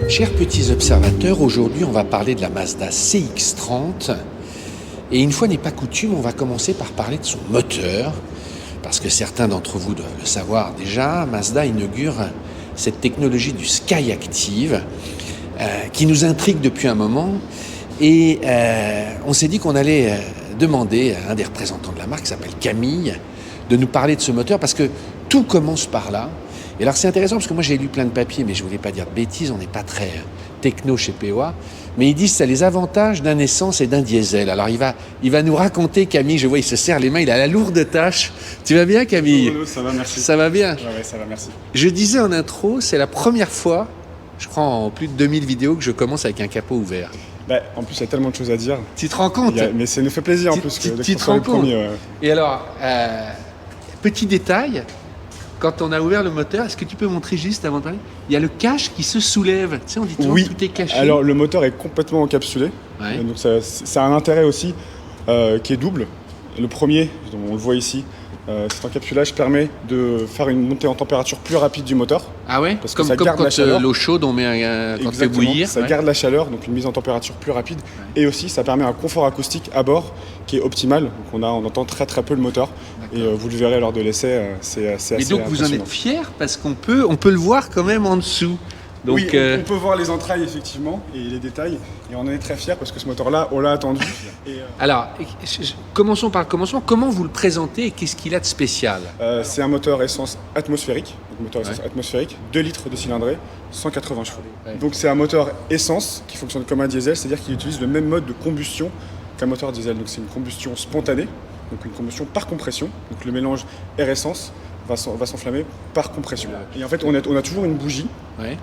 Chers petits observateurs, aujourd'hui on va parler de la Mazda CX-30 et une fois n'est pas coutume, on va commencer par parler de son moteur parce que certains d'entre vous doivent le savoir déjà, Mazda inaugure cette technologie du Skyactiv qui nous intrigue depuis un moment et on s'est dit qu'on allait demander à un des représentants de la marque qui s'appelle Camille de nous parler de ce moteur parce que tout commence par là. Et alors c'est intéressant parce que moi j'ai lu plein de papiers, mais je voulais pas dire de bêtises, on n'est pas très techno chez POA, mais ils disent que ça a les avantages d'un essence et d'un diesel. Alors il va nous raconter, Camille, je vois il se serre les mains, il a la lourde tâche. Tu vas bien Camille? Ça va, merci. Ça va bien? Ouais, ça va, merci. Je disais en intro, c'est la première fois, je crois en plus de 2000 vidéos, que je commence avec un capot ouvert. Bah, en plus il y a tellement de choses à dire. Tu te rends compte? Mais ça nous fait plaisir en plus. Tu te rends compte? Et alors, petit détail, quand on a ouvert le moteur, est-ce que tu peux montrer juste avant de parler? Il y a le cache qui se soulève. Tu sais, on dit toujours que tout est caché. Alors le moteur est complètement encapsulé. Ouais. Donc ça a un intérêt aussi qui est double. Le premier, on le voit ici, cet encapsulage permet de faire une montée en température plus rapide du moteur. Ah ouais? Parce que comme ça garde la chaleur. L'eau chaude, on met quand on fait bouillir. Ça garde la chaleur, donc une mise en température plus rapide. Ouais. Et aussi, ça permet un confort acoustique à bord qui est optimal. Donc on entend très très peu le moteur. Et vous le verrez lors de l'essai, c'est assez Et donc vous en êtes fiers parce qu'on peut le voir quand même en dessous. Donc, oui, on peut voir les entrailles effectivement et les détails. Et on en est très fiers parce que ce moteur-là, on l'a attendu. Alors, commençons par le commencement. Comment vous le présentez et qu'est-ce qu'il a de spécial? C'est un moteur essence atmosphérique. Donc moteur essence atmosphérique, 2 litres de cylindrée, 180 chevaux. Ouais. Donc c'est un moteur essence qui fonctionne comme un diesel, c'est-à-dire qu'il utilise le même mode de combustion qu'un moteur diesel. Donc c'est une combustion spontanée, donc une combustion par compression. Donc le mélange air-essence va s'enflammer par compression. Et en fait, on a toujours une bougie,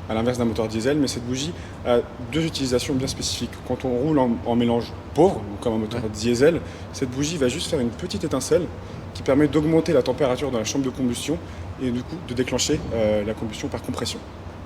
à l'inverse d'un moteur diesel, mais cette bougie a deux utilisations bien spécifiques. Quand on roule en mélange pauvre, donc comme un moteur diesel, cette bougie va juste faire une petite étincelle qui permet d'augmenter la température dans la chambre de combustion et du coup de déclencher la combustion par compression.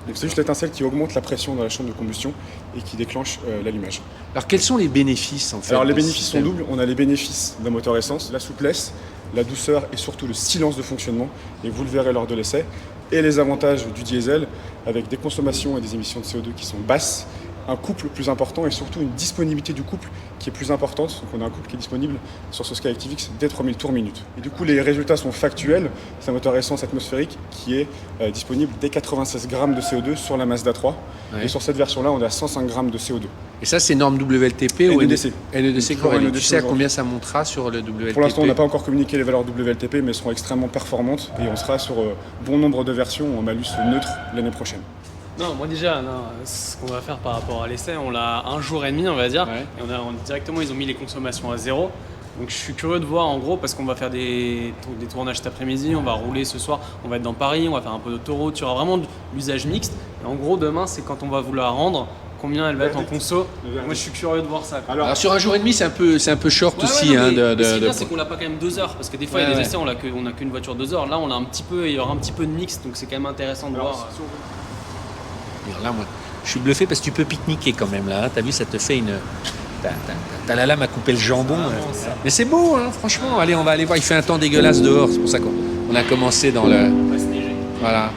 Donc c'est juste l'étincelle qui augmente la pression dans la chambre de combustion et qui déclenche l'allumage. Alors quels sont les bénéfices en fait? Alors les bénéfices sont doubles. On a les bénéfices d'un moteur essence, la souplesse, la douceur et surtout le silence de fonctionnement, et vous le verrez lors de l'essai, et les avantages du diesel avec des consommations et des émissions de CO2 qui sont basses, un couple plus important et surtout une disponibilité du couple qui est plus importante. Donc on a un couple qui est disponible sur ce SkyActiv-X dès 3000 tours minute. Et du coup les résultats sont factuels. C'est un moteur essence atmosphérique qui est disponible dès 96 grammes de CO2 sur la Mazda 3. Et sur cette version-là, on a 105 grammes de CO2. Et ça, c'est norme WLTP ou NEDC. NEDC corrélé. Tu sais à combien ça montera sur le WLTP? Pour l'instant, on n'a pas encore communiqué les valeurs WLTP, mais elles seront extrêmement performantes et on sera sur bon nombre de versions en malus neutre l'année prochaine. Non, moi déjà, ce qu'on va faire par rapport à l'essai, on l'a un jour et demi, on va dire, et directement ils ont mis les consommations à 0. Donc je suis curieux de voir en gros, parce qu'on va faire des tournages cet après-midi, on va rouler ce soir, on va être dans Paris, on va faire un peu d'autoroute, il y aura vraiment de l'usage mixte. Et en gros demain, c'est quand on va vous la rendre, combien elle va être en conso. Moi je suis curieux de voir ça. Alors sur un jour et demi, c'est un peu short aussi. Ce qui est bien, c'est qu'on l'a pas quand même 2 heures, parce que des fois il y a des essais, on a qu'une voiture 2 heures. Là on a il y aura un petit peu de mix, donc c'est quand même intéressant de voir. Là, moi, je suis bluffé parce que tu peux pique-niquer quand même là. T'as vu, ça te fait une. T'as la lame à couper le jambon. Mais c'est beau, hein, franchement. Allez, on va aller voir. Il fait un temps dégueulasse dehors. C'est pour ça qu'on a commencé dans le. On va se neiger. Voilà.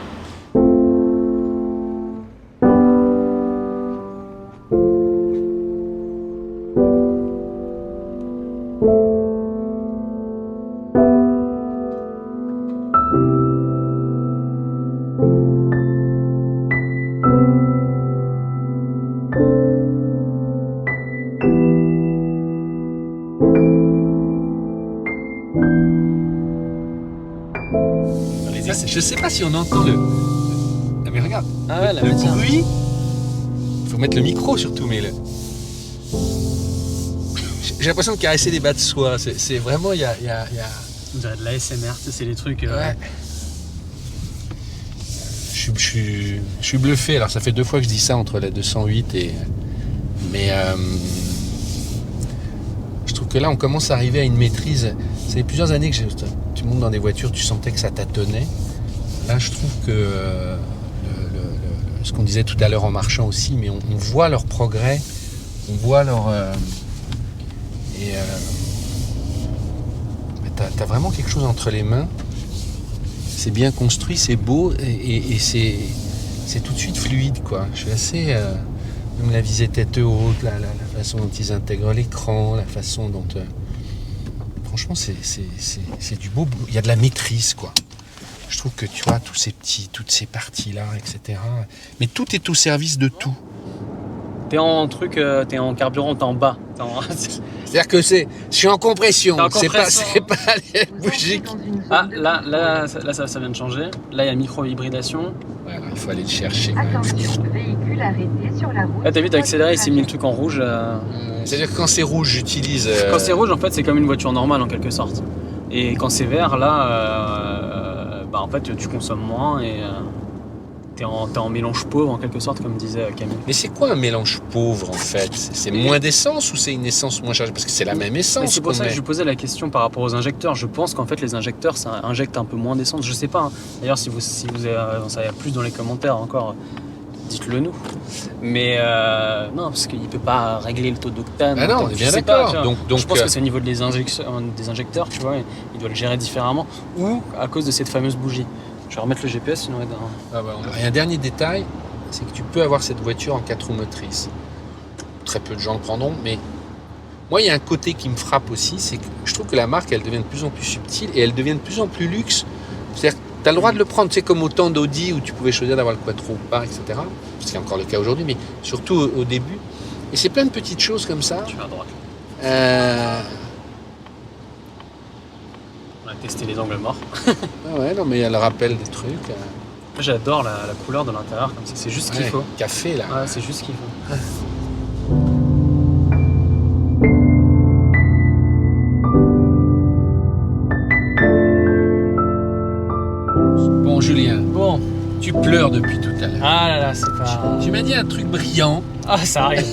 Je sais pas si on entend le. Ah mais regarde. Ah ouais, le bruit. Faut mettre le micro surtout, mais j'ai l'impression de caresser des bas de soie. C'est vraiment il y a. On dirait de l'ASMR, c'est les trucs. Ouais. Je suis bluffé. Alors ça fait 2 fois que je dis ça entre la 208 et. Mais je trouve que là on commence à arriver à une maîtrise. Ça fait plusieurs années que tu montes dans des voitures, tu sentais que ça tâtonnait. Là, je trouve que ce qu'on disait tout à l'heure en marchant aussi, mais on voit leur progrès, on voit leur... t'as vraiment quelque chose entre les mains. C'est bien construit, c'est beau, et c'est tout de suite fluide, quoi. Je suis assez... même la visée tête haute, la façon dont ils intègrent l'écran, la façon dont... franchement, c'est du beau boulot. Il y a de la maîtrise, quoi. Je trouve que, tu vois, toutes ces parties-là, etc. Mais tout est au service de tout. T'es en carburant, t'es en bas. C'est-à-dire que je suis en compression. C'est pas les bougies. Ah, là, ça vient de changer. Là, il y a micro-hybridation. Ouais, il faut aller le chercher. Attention, véhicule arrêté sur la route. Là, t'as vu, t'as accéléré, il s'est mis le truc en rouge. C'est-à-dire que quand c'est rouge, j'utilise... Quand c'est rouge, en fait, c'est comme une voiture normale, en quelque sorte. Et quand c'est vert, là, en fait, tu consommes moins et t'es en mélange pauvre, en quelque sorte, comme disait Camille. Mais c'est quoi un mélange pauvre, en fait? C'est moins d'essence ou c'est une essence moins chargée? Parce que c'est la même essence. Mais c'est pour ça que je lui posais la question par rapport aux injecteurs. Je pense qu'en fait, les injecteurs, ça injecte un peu moins d'essence. Je sais pas. Hein. D'ailleurs, si vous en savez plus dans les commentaires encore, dites-le nous. Mais non, parce qu'il peut pas régler le taux d'octane. Ah non, on est bien d'accord. Donc, je pense que c'est au niveau des injecteurs, tu vois, il doit le gérer différemment. Ou à cause de cette fameuse bougie. Je vais remettre le GPS, sinon il va... Et un dernier détail, c'est que tu peux avoir cette voiture en 4 roues motrices. Très peu de gens le prendront, mais moi, il y a un côté qui me frappe aussi, c'est que je trouve que la marque, elle devient de plus en plus subtile et elle devient de plus en plus luxe. C'est-à-dire que tu as le droit de le prendre, tu sais, comme au temps d'Audi où tu pouvais choisir d'avoir le quattro ou pas, etc. Ce qui est encore le cas aujourd'hui, mais surtout au début. Et c'est plein de petites choses comme ça. Tu vas à droite. On a testé les angles morts. Ah ouais, non, mais il y a le rappel des trucs. J'adore la couleur de l'intérieur comme ça, c'est juste ce qu'il faut. Café, là. Ouais, c'est juste ce qu'il faut. Bon, Julien. Bon. Tu pleures depuis tout à l'heure. Ah là là, c'est pas... Tu m'as dit un truc brillant. Ah, ça arrive.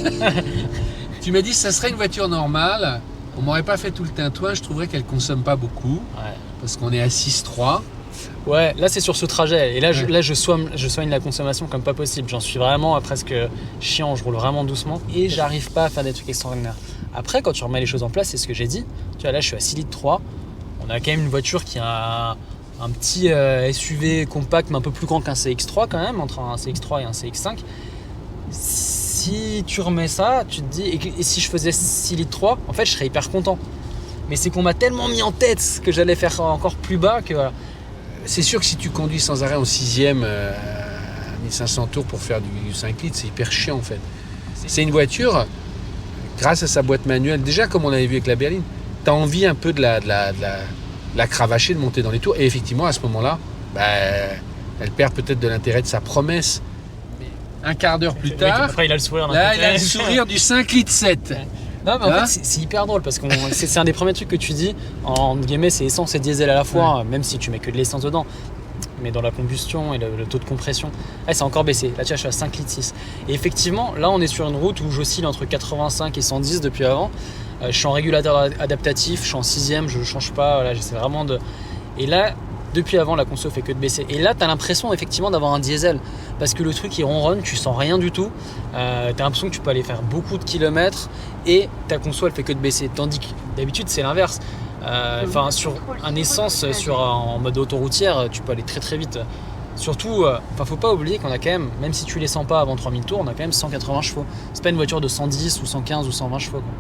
Tu m'as dit que ça serait une voiture normale. On m'aurait pas fait tout le tintouin, je trouverais qu'elle consomme pas beaucoup. Ouais. Parce qu'on est à 6,3. Ouais, là c'est sur ce trajet. Et là, je soigne la consommation comme pas possible. J'en suis vraiment presque chiant, je roule vraiment doucement. Et j'arrive pas à faire des trucs extraordinaires. Après, quand tu remets les choses en place, c'est ce que j'ai dit. Tu vois, là je suis à 6,3 litres. On a quand même une voiture qui a un petit SUV compact, mais un peu plus grand qu'un CX-3 quand même, entre un CX-3 et un CX-5. Si tu remets ça, tu te dis, et si je faisais 6,3 litres, en fait je serais hyper content. Mais c'est qu'on m'a tellement mis en tête que j'allais faire encore plus bas que voilà. C'est sûr que si tu conduis sans arrêt en 6e à 1500 tours pour faire du 5 litres, c'est hyper chiant en fait. C'est une voiture, grâce à sa boîte manuelle, déjà comme on avait vu avec la berline, tu as envie un peu de la cravacher, de monter dans les tours. Et effectivement, à ce moment-là, elle perd peut-être de l'intérêt de sa promesse. Un quart d'heure plus tard, après, il a le sourire. Là, il a le sourire du 5 litres 7. Non, mais en fait, c'est hyper drôle parce que c'est un des premiers trucs que tu dis. En guillemets, c'est essence et diesel à la fois, même si tu mets que de l'essence dedans. Mais dans la combustion et le taux de compression, c'est encore baissé. Là, tu vois, je suis à 5 litres 6. Et effectivement, là, on est sur une route où j'oscille entre 85 et 110 depuis avant. Je suis en régulateur adaptatif, je suis en 6e, je ne change pas. Voilà, j'essaie vraiment de. Et là, depuis avant, la conso fait que de baisser. Et là, tu as l'impression effectivement d'avoir un diesel. Parce que le truc, il ronronne, tu sens rien du tout. Tu as l'impression que tu peux aller faire beaucoup de kilomètres et ta conso, elle fait que de baisser. Tandis que d'habitude, c'est l'inverse. Sur un essence, en mode autoroutière, tu peux aller très très vite. Surtout, faut pas oublier qu'on a quand même si tu les sens pas avant 3000 tours, on a quand même 180 chevaux. C'est pas une voiture de 110 ou 115 ou 120 chevaux. Quoi.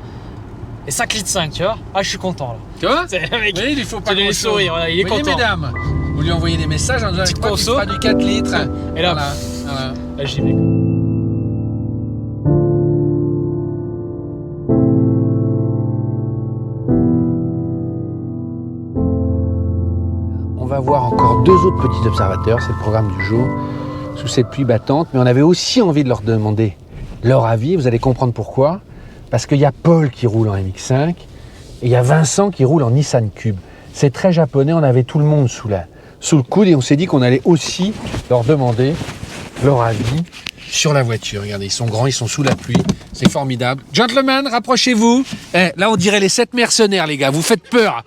Et 5 litres 5, tu vois. Ah, je suis content là. Tu vois? Mec, oui, il faut pas lui sourire, voilà, il est content. Mesdames, vous lui envoyez des messages en disant petite quoi qu'il conso. fera du 4 litres. Et là, voilà. Là j'y vais. On va voir encore 2 autres petits observateurs, c'est le programme du jour, sous cette pluie battante, mais on avait aussi envie de leur demander leur avis, vous allez comprendre pourquoi. Parce qu'il y a Paul qui roule en MX-5 et il y a Vincent qui roule en Nissan Cube. C'est très japonais, on avait tout le monde sous le coude et on s'est dit qu'on allait aussi leur demander leur avis sur la voiture. Regardez, ils sont grands, ils sont sous la pluie, c'est formidable. Gentlemen, rapprochez-vous. Là, on dirait les 7 mercenaires, les gars. Vous faites peur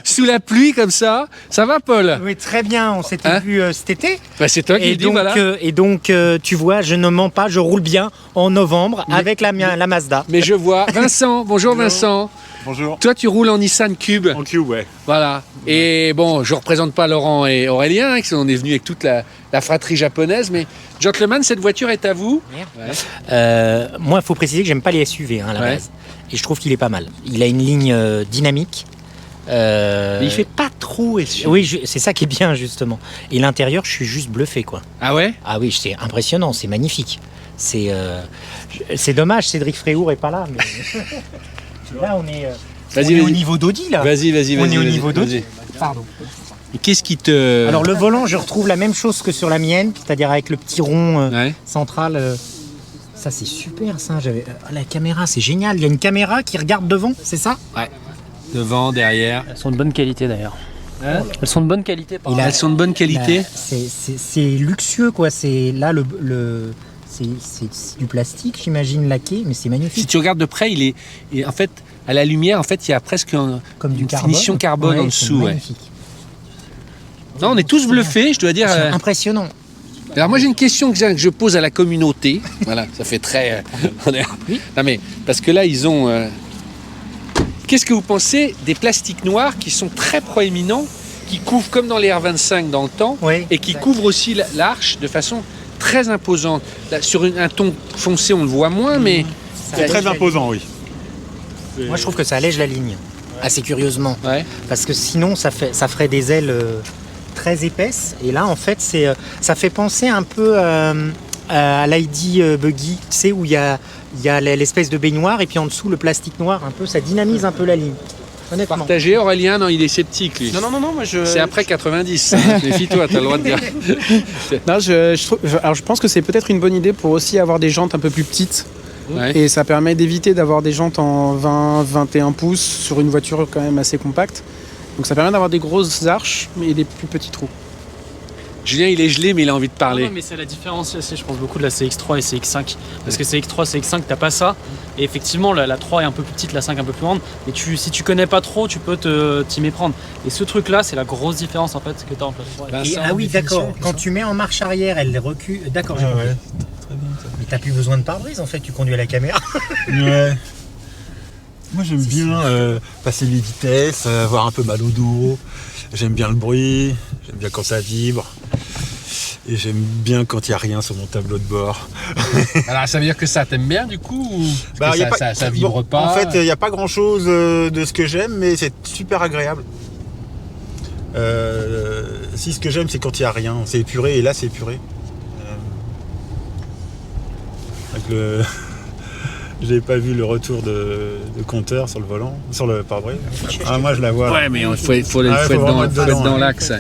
sous la pluie comme ça. Ça va, Paul? Oui, très bien. On s'était vu cet été. C'est toi qui le dis, voilà. Et donc, tu vois, je ne mens pas, je roule bien en novembre avec la Mazda. Mais je vois. Vincent, bonjour Vincent. Bonjour. Toi, tu roules en Nissan Cube. En Cube, ouais. Voilà. Et bon, je ne représente pas Laurent et Aurélien, on est venus avec toute la fratrie japonaise, mais gentlemen, cette voiture est à vous. Moi, il faut préciser que j'aime pas les SUV à la base. Et je trouve qu'il est pas mal. Il a une ligne dynamique. Mais il fait pas trop SUV. Oui, c'est ça qui est bien justement. Et l'intérieur, je suis juste bluffé quoi. Ah ouais? Ah oui, c'est impressionnant, c'est magnifique. C'est dommage, Cédric Fréhour est pas là. Mais... là, on est au niveau d'Audi là. Vas-y. On est au niveau d'Audi. Pardon. Et qu'est-ce qui te... Alors le volant, je retrouve la même chose que sur la mienne, c'est-à-dire avec le petit rond central. Ça c'est super ça. La caméra, c'est génial. Il y a une caméra qui regarde devant, c'est ça? Ouais. Devant, derrière. Elles sont de bonne qualité d'ailleurs. Elles sont de bonne qualité. Elles sont de bonne qualité. C'est luxueux quoi. C'est là c'est du plastique, j'imagine laqué, mais c'est magnifique. Si tu regardes de près, il est en fait à la lumière, en fait, il y a presque comme une finition carbone en dessous. Ouais. Non, on est tous bluffés, je dois dire. C'est impressionnant. Alors moi j'ai une question que je pose à la communauté. Voilà, ça fait très. Non mais parce que là ils ont. Qu'est-ce que vous pensez des plastiques noirs qui sont très proéminents, qui couvrent comme dans les R25 dans le temps, et qui couvrent aussi l'arche de façon très imposante. Là, sur un ton foncé, on le voit moins, mais c'est très imposant, oui. Moi, je trouve que ça allège la ligne, assez curieusement, parce que sinon, ça ferait des ailes très épaisses. Et là, en fait, ça fait penser un peu à l'ID Buggy, tu sais, où il y a l'espèce de baignoire et puis en dessous le plastique noir, un peu, ça dynamise un peu la ligne. Honnêtement. Partagé, Aurélien, non, il est sceptique lui. Non, moi je. C'est après 90. Méfie-toi, t'as le droit de dire. Non, je pense que c'est peut-être une bonne idée pour aussi avoir des jantes un peu plus petites. Et ça permet d'éviter d'avoir des jantes en 20-21 pouces sur une voiture quand même assez compacte. Donc ça permet d'avoir des grosses arches et des plus petits trous. Julien, il est gelé, mais il a envie de parler. Non, mais c'est la différence aussi, je pense, beaucoup de la CX-3 et CX-5. Parce que CX-3, CX-5, t'as pas ça. Et effectivement, la 3 est un peu plus petite, la 5 un peu plus grande. Mais si tu connais pas trop, tu peux t'y méprendre. Et ce truc-là, c'est la grosse différence en fait que t'as entre la 3 et ah oui, d'accord. Quand tu mets en marche arrière, elle recule. D'accord, j'ai compris. Mais t'as plus besoin de pare-brise en fait, tu conduis à la caméra. Ouais. Moi j'aime bien passer les vitesses, avoir un peu mal au dos. J'aime bien le bruit, j'aime bien quand ça vibre. Et j'aime bien quand il n'y a rien sur mon tableau de bord. Alors ça veut dire que ça t'aimes bien du coup ou ça vibre pas? En fait, il n'y a pas grand chose de ce que j'aime, mais c'est super agréable. Si ce que j'aime c'est quand il n'y a rien, c'est épuré et là c'est épuré. J'avais pas vu le retour de compteur sur le volant, sur le pare-brise. Ah moi je la vois. Ouais, mais il faut être dans l'axe.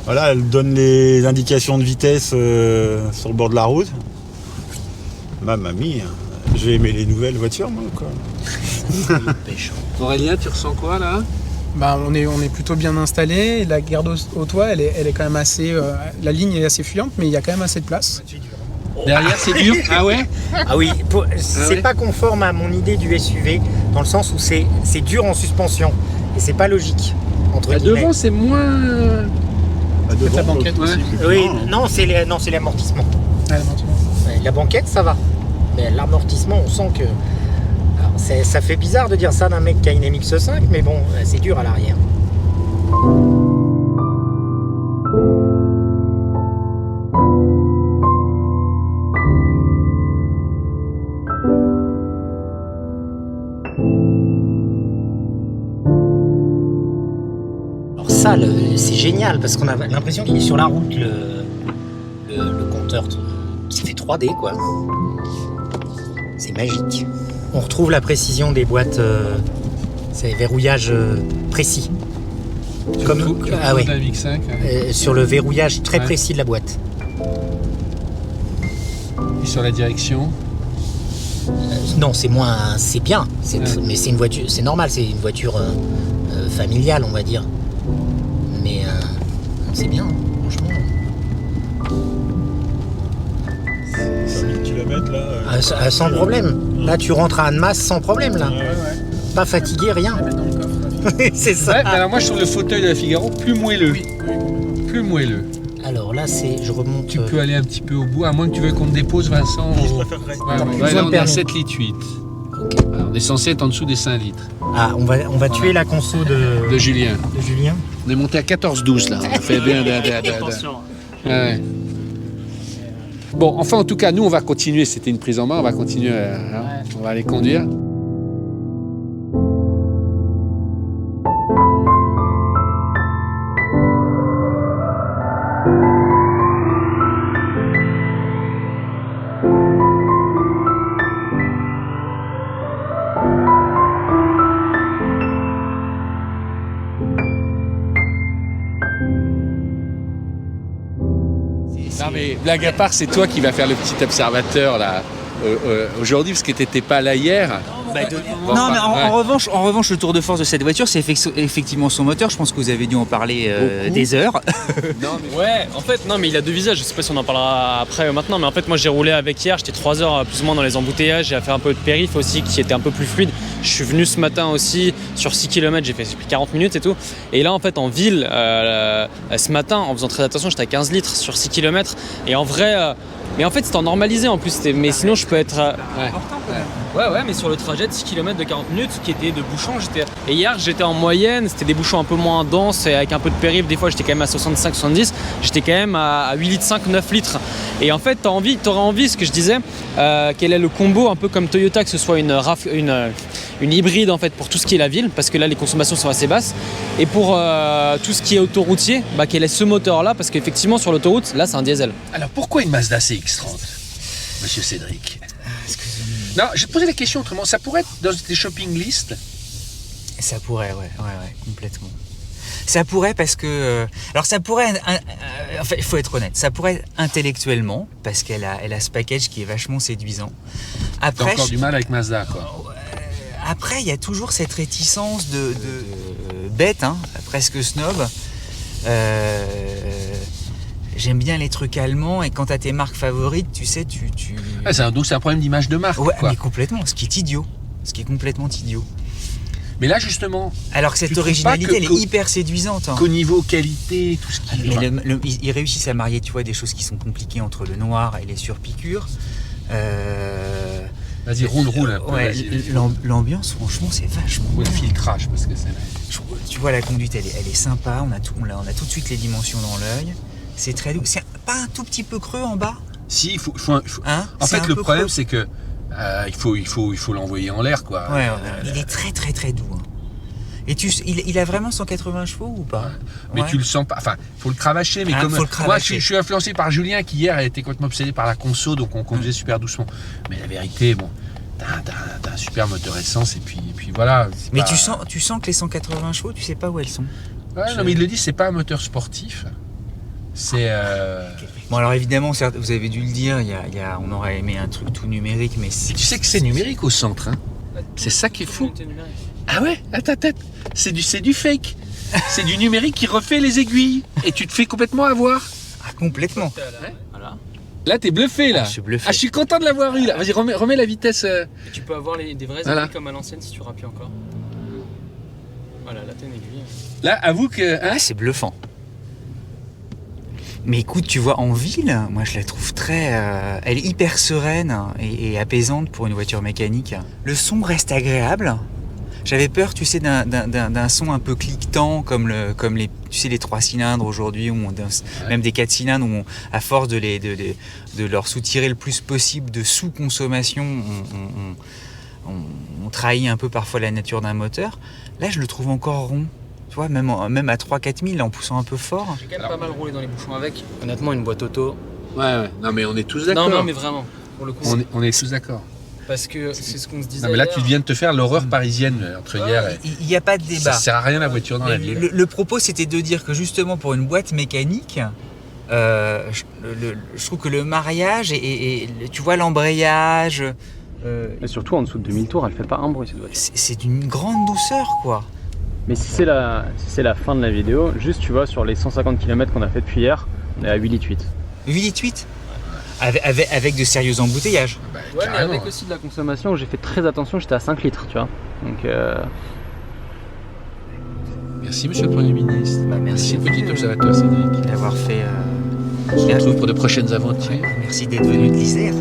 Voilà, elle donne les indications de vitesse sur le bord de la route. Mamma mia, je vais aimer les nouvelles voitures moi quoi. Aurélien, tu ressens quoi là? On est plutôt bien installé. La garde au toit, elle est quand même assez. La ligne est assez fuyante, mais il y a quand même assez de place. Derrière, c'est dur. Ah ouais? Ah oui, c'est pas conforme à mon idée du SUV, dans le sens où c'est dur en suspension. Et c'est pas logique. Entre guillemets. Devant, c'est moins. Devant, la banquette aussi. Oui, non, c'est l'amortissement. Ah, l'amortissement. La banquette, ça va. Mais l'amortissement, on sent que. Alors, ça fait bizarre de dire ça d'un mec qui a une MX-5, mais bon, c'est dur à l'arrière. Ça, c'est génial parce qu'on a l'impression qu'il est sur la route, le compteur. Ça fait 3D quoi. C'est magique. On retrouve la précision des boîtes, c'est verrouillage précis. Sur le verrouillage très précis de la boîte. Et sur la direction? Non, c'est moins, c'est bien. Mais c'est une voiture, c'est normal, c'est une voiture familiale, on va dire. Mais c'est bien, franchement. 5000 km là. Sans problème. Là, tu rentres à Annemasse sans problème là. Ouais. Pas fatigué, rien. C'est ça. Ouais, alors moi je trouve le fauteuil de la Figaro plus moelleux. Plus moelleux. Alors là, je remonte. Tu peux aller un petit peu au bout, à moins que tu veuilles qu'on te dépose, Vincent. Je préférerais. Là, on est à 7 litres 8. Okay. Alors, on est censé être en dessous des 5 litres. Ah, on va tuer la conso de Julien. De Julien. On est monté à 14-12 là. On a fait bien. Ouais. Bon, enfin, en tout cas, nous, on va continuer. C'était une prise en main. On va continuer. On va aller conduire. Non mais blague à part, c'est toi qui vas faire le petit observateur là aujourd'hui parce que t'étais pas là hier. Non mais en revanche, le tour de force de cette voiture, c'est effectivement son moteur. Je pense que vous avez dû en parler des heures. Ouais, en fait, non mais il a deux visages. Je sais pas si on en parlera après ou maintenant, mais en fait, moi j'ai roulé avec hier. J'étais 3 heures plus ou moins dans les embouteillages. J'ai fait un peu de périph aussi qui était un peu plus fluide. Je suis venu ce matin aussi sur 6 km. J'ai pris 40 minutes et tout. Et là, en fait, en ville, ce matin, en faisant très attention, j'étais à 15 litres sur 6 km. Et en vrai. Mais en fait, c'était en normalisé en plus. Mais sinon, je peux être. Ouais, mais sur le trajet de 6 km de 40 minutes, qui était de bouchons, et hier, j'étais en moyenne, c'était des bouchons un peu moins denses, et avec un peu de périph', des fois, j'étais quand même à 65-70, j'étais quand même à 8 litres 5, 9 litres. Et en fait, t'aurais envie, ce que je disais, quel est le combo, un peu comme Toyota, que ce soit une hybride, en fait, pour tout ce qui est la ville, parce que là, les consommations sont assez basses, et pour tout ce qui est autoroutier, quel est ce moteur-là, parce qu'effectivement, sur l'autoroute, là, c'est un diesel. Alors, pourquoi une Mazda CX-30, monsieur Cédric? Non, je vais te poser la question autrement. Ça pourrait être dans tes shopping lists? Ça pourrait, ouais, complètement. Ça pourrait parce que... alors ça pourrait... enfin, il faut être honnête. Ça pourrait être intellectuellement, parce qu'elle a ce package qui est vachement séduisant. Après, t'as encore du mal avec Mazda, quoi. Après, il y a toujours cette réticence de bête, presque snob. J'aime bien les trucs allemands et quand t'as tes marques favorites, tu sais, donc c'est un problème d'image de marque. Ouais, quoi. mais complètement, ce qui est complètement idiot. Mais là, justement... Alors que cette originalité, elle est hyper séduisante. Qu'au niveau qualité, tout ce qui... Ils réussissent à marier, tu vois, des choses qui sont compliquées entre le noir et les surpiqûres. Vas-y, roule un peu. Ouais, l'ambiance, franchement, c'est vachement... Le filtrage, parce que c'est... Tu vois, la conduite, elle est sympa. On a tout de suite les dimensions dans l'œil. C'est très doux. C'est pas un tout petit peu creux en bas? Si, il faut en fait, le problème, c'est que il faut l'envoyer en l'air, quoi. Ouais, il est très très très doux. Et il a vraiment 180 chevaux ou pas? Mais tu le sens pas. Enfin, faut le cravacher. Mais comme moi, je suis influencé par Julien qui hier a été complètement obsédé par la conso, donc on conduisait super doucement. Mais la vérité, bon, t'as un super moteur essence et puis voilà. Mais tu sens que les 180 chevaux, tu sais pas où elles sont. Ouais, non, mais il le dit, c'est pas un moteur sportif. C'est. Bon, alors évidemment, vous avez dû le dire, on aurait aimé un truc tout numérique, mais tu sais que c'est numérique au centre, hein. C'est ça qui est fou. Ah ouais, attends, c'est du fake. C'est du numérique qui refait les aiguilles et tu te fais complètement avoir. Ah, complètement. Voilà. Là, t'es bluffé là. Je suis bluffé. Ah, je suis content de l'avoir eu là. Vas-y, remets la vitesse. Et tu peux avoir des vraies aiguilles comme à l'ancienne si tu rappuies encore. Voilà, là t'as une aiguille. Là, avoue que. Ah, c'est bluffant. Mais écoute, tu vois, en ville, moi je la trouve très... elle est hyper sereine et apaisante pour une voiture mécanique. Le son reste agréable. J'avais peur, tu sais, d'un son un peu cliquetant comme les 3 cylindres aujourd'hui, même des 4 cylindres, où à force de leur soutirer le plus possible de sous-consommation, on trahit un peu parfois la nature d'un moteur. Là, je le trouve encore rond. Tu vois, même à 3-4 000, en poussant un peu fort. J'ai quand même pas mal roulé dans les bouchons avec. Honnêtement, une boîte auto. Ouais. Non, mais on est tous d'accord. Non, mais vraiment. Pour le coup, on est tous d'accord. Parce que c'est ce qu'on se disait. Non, mais là, tu viens de te faire l'horreur parisienne entre hier et... Il n'y a pas de débat. Ça sert à rien la voiture dans la ville. Le propos, c'était de dire que justement, pour une boîte mécanique, je trouve que le mariage et tu vois, l'embrayage... Et surtout, en dessous de 2000 tours, elle fait pas un bruit, cette voiture. C'est d'une grande douceur, quoi. Mais si c'est la fin de la vidéo, juste tu vois sur les 150 km qu'on a fait depuis hier, on est à 8 litres 8. 8 litres 8 avec de sérieux embouteillages. Ouais, mais avec aussi de la consommation, j'ai fait très attention, j'étais à 5 litres, tu vois. Donc Merci monsieur le Premier ministre. Merci petit observateur Cédric. D'avoir fait... On se retrouve pour de prochaines aventures. Merci d'être venu de l'Isère.